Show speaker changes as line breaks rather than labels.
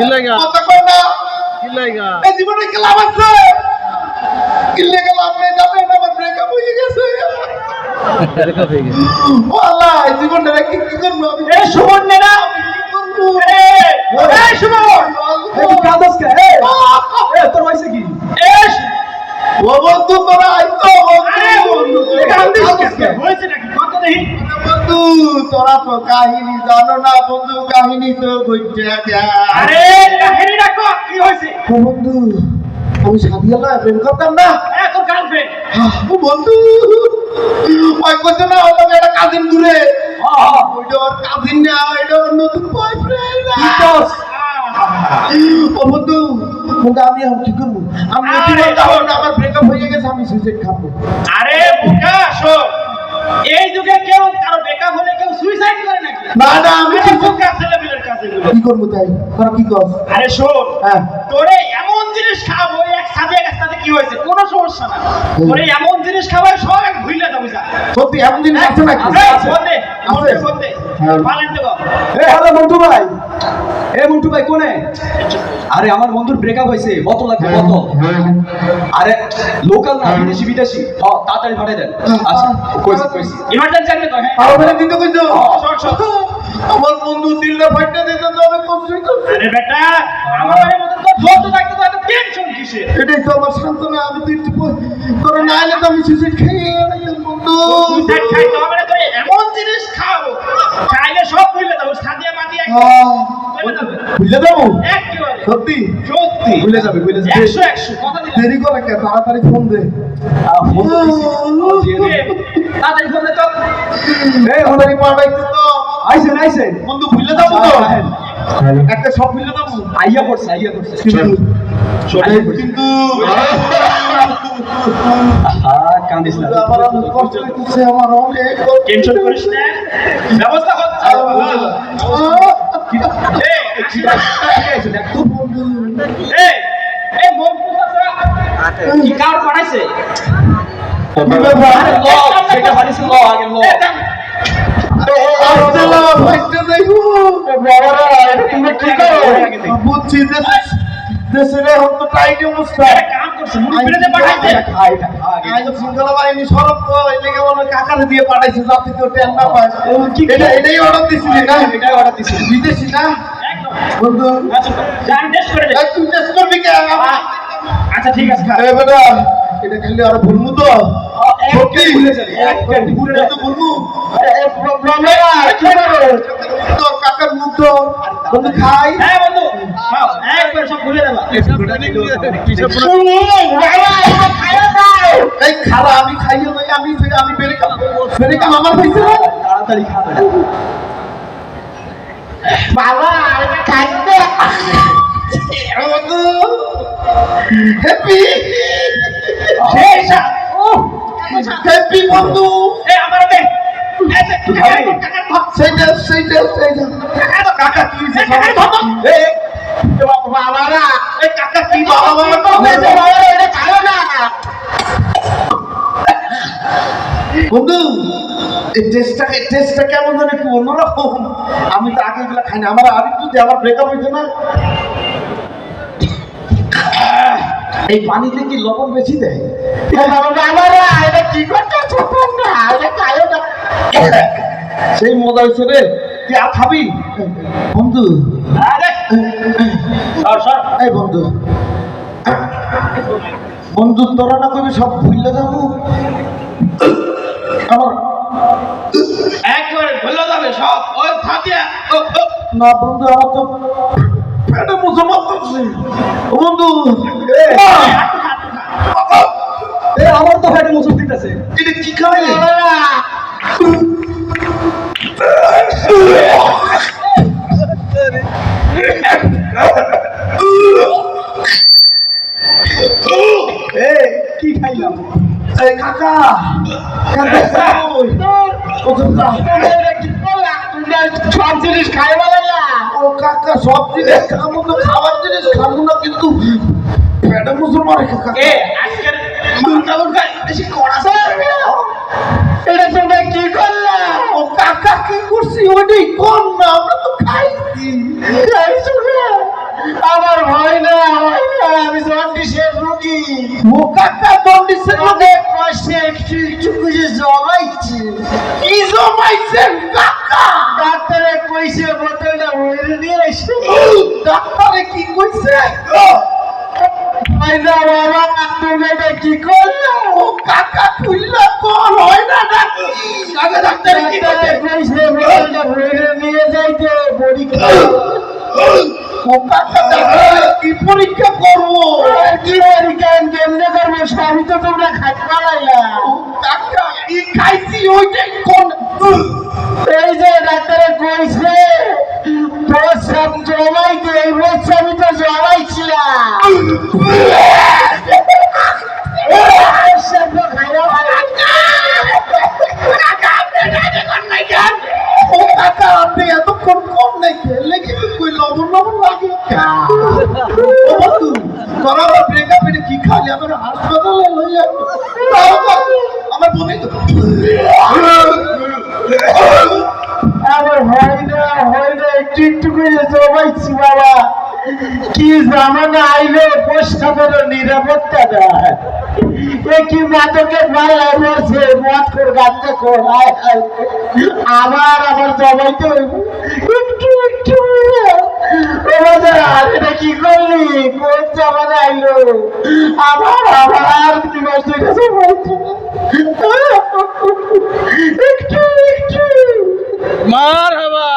লাগা
কথা কই না
কি লাগা
এই জীবনে কি লাভ আছে কি লেগে লাভ নেই জানেন আমার ব্রেকআপ হয়ে গেছে
ব্রেকআপ হয়ে গেছে
ও আল্লাহ এই জীবনটা কি করব আমি
এই সুমন না এই সুমন
এই কাদস কে
এই তোর হইছে কি এই
ও বন্ধু তোরা আইতো
আরে বন্ধু তুই কান্দিস কে হইছে নাকি কত দেখি
বন্ধু তোরা তো কাহিনী জানো না বন্ধু কাহিনী তো কইতে যা
আরে কাহিনী রাখো কি হইছে
ও বন্ধু আমি সাদিয়ালা প্রেম করতাম না
এ তোর গার্লফ্রেন্ড
ও বন্ধু ওই কত না হলো একটা কাজিন দূরে ওইটা ওর কাজিন না ওইটা ওর নতুন বয়ফ্রেন্ড ও বন্ধু বন্ধু আমি কি করবো আমি আমার ব্রেকআপ হয়ে গেছে আমি সুইসাইড খাবো
আরে বোকা শোন এই যুগে কেউ কারো ব্রেকআপ হলে কেউ সুইসাইড করে নাকি
না না আমি
আরে বোকা ছেলেমেয়ের কাছে এগুলো।
কি করবো তাই তোরা কি কর
আরে শোন
হ্যাঁ
তোরে এমন জিনিস খাবো একসাথে কি হয়েছে কোনো সমস্যা না তোরে এমন জিনিস খাবার সব এক ভুইলা যাবো যা
সত্যি এমন দিন আছে নাকি
বলতে বলতে
হ্যাঁ।
পালেন দেবো
এ হ্যালো মন্টু ভাই মন্টু ভাই কোনে আরে আমার বন্ধুর ব্রেকআপ হয়েছে কত লাগবে কত আরে লোকাল না বিদেশি বিদেশি তাড়াতাড়ি পাঠিয়ে দেন আচ্ছা কইছি
ইমার্জেন্সি আনবে তো হ্যাঁ
আরো বেলা দিতে কইছো
শর্ট শর্ট
আমার বন্ধু দিলটা ফাইটে দিতে তো আমি কষ্ট করছি
আরে বেটা আমার বাড়ির মধ্যে তো ধরতে থাকতে তো এত টেনশন কিসের
এটাই তো আমার সান্ত্বনা আমি তো একটু তোরা না এলে তো আমি সুইসাইড খেয়ে গেলাম বন্ধু
সুইসাইড খাইতে হবে না তোরে এমন জিনিস খাবো খাইলে সব ভুলে যাবো সাদিয়া মাটি এক ভুলে যাবে
বুঝলে দেবো
একেবারে
সত্যি
সত্যি
ভুলে যাবে
100 কথা দিলাম
দেরি করে কে তাড়াতাড়ি ফোন দে
ফোন তো দিছি
তাড়াতাড়ি ফোন দে তো
এই ওনারই পাঠাইতে তো
আইছেন
বন্ধু ভুলে যাবো তো
আহেন।
একটা সব ভুলে যাবো
আইয়া পড়ছে
কিন্তু
কান্দিস না
আমার অনেক কষ্ট হইতেছে আমার অনেক
টেনশন করিস না ব্যবস্থা হচ্ছে এই
ঠিক আছে দেখ তো
এই এই মন্টু চাচা কি কার পাঠাইছে
আরে ল সেটা পারিস ল আগে ল
বুঝছি দেশের এখন তো টাইট অবস্থা
কাম করছে মুড়ি পেড়ে পাঠাইছে
শৃঙ্খলা বাহিনী সরব তো এই লেগে মনে কাকারে দিয়ে পাঠাইছে যাতে কেউ টেন না পায় এটাই অর্ডার দিছিলি না
এটাই অর্ডার দিছি
বিদেশি না
একদম
বন্ধু
আচ্ছা জান টেস্ট করে দে
তুই টেস্ট করবি কে
আচ্ছা ঠিক আছে খা
বেটা এটা খেলে আরো ভুলমু তো সত্যি
ভুলে যাবি
ভুলে তো ভুলমু তোর কাকার মুখ তো বন্ধু খাই
হ্যাঁ বন্ধু খাও একবার সব ভুলে যাবা
এই খালা আমি খাইয়ে ভাই আমি বেরে কাম আমার হইছে না
তাড়াতাড়ি খা
বাবা এটা খাইতে বন্ধু হ্যাপি হ্যাপি বন্ধু
এই আমার দে এই যে তুই খাবি
সেইটা
এত কাকা কি হইছে
এই বাবারা
এই কাকা কি
বাবা বাবা তো হয়েছে বাবা এটা খাও না বন্ধু এই টেস্টটা কেমন জানি একটু অন্যরকম আমি তো আগে এগুলো খাই না আমার আরেকটু দিয়ে আমার ব্রেকআপ হয়েছে না এই পানিতে কি লবণ বেশি দেয় এটা কি করতে সেই মজা হয়েছে রে তুই আর খাবি বন্ধু
আরে সর সর
এই বন্ধু বন্ধু তোরা না কবি সব ভুললে যাবো আমার
একবারে ভুলে যাবে সব ওই সাদিয়া
না বন্ধু আমার তো পেটে মুসলমান করছে ও বন্ধু
আমার তো ফ্যাটে মোচড় দিতেছে
এটা কি খাই
কি খাইলাম
এই কাকা
সব জিনিস খাই বলে না
ও কাকা সব জিনিস খাবো তো খাবার জিনিস খাবো না কিন্তু পেটে মুসলমান কাকা
এ আজকের মাথা উঠা বেশি কড়া
এটা তোমরা কি করলা ও কাকা কি করছি ওটাই কোন না আমরা তো খাইছি খাইছো না
আমার ভয় না, আমি জন্ডিসের রোগী।
ও কাকা জন্ডিসের লোকে
অনেক কষ্টে একটু একটু করে জমাইছি।
কি জমাইছেন কাকা?
ডাক্তারে কইছে বোতলটা ভরে নিয়ে এসে।
ডাক্তারে কি কইছে?
পয়লা বাবা তুমি এটা কি করলো?
ও কাকা কইলা কোন হয় না নাকি? আগে ডাক্তারে কি
ডাক্তারে
কইছে?
কইছে বোতলটা ভরে নিয়ে যাইতে পরীক্ষা।
ও কাকা ডাক্তারে কি পরীক্ষা করবো?
কি পরীক্ষা কেমনে করবো? সবই তো তোমরা খাইতে পারাইলা।
ও কাকা কি খাইছি ওইটাই কোন?
এই যে ডাক্তারে কইছে প্রস্রাব জমাইতে, এই প্রস্রাবই তো জমাইছিলাম। প্রস্রাব তো খাইলাম।
ও কাকা আপনি এতক্ষণ কোন নাই খেলে কিন্তু কই লবণ লবণ লাগে। ও বন্ধু তোরা আমার ব্রেকআপ এনে কি খালি আমার হাসপাতালে লইয়া আমার বমি তো
আমার হয় না একটু একটু করে জমাইছি বাবা। কি জামানা আইলে প্রস্রাবের নিরাপত্তা দেয়। এ কি মাদকের মালায় মরছে, মদ কর গান্ধে কর। আমার জমাইতে হইব একটু একটু। এটা কি করলি? কোন জামানা আইলো? আমার দিবস থেকে জমাইছে একটু একটু।
মারহাবা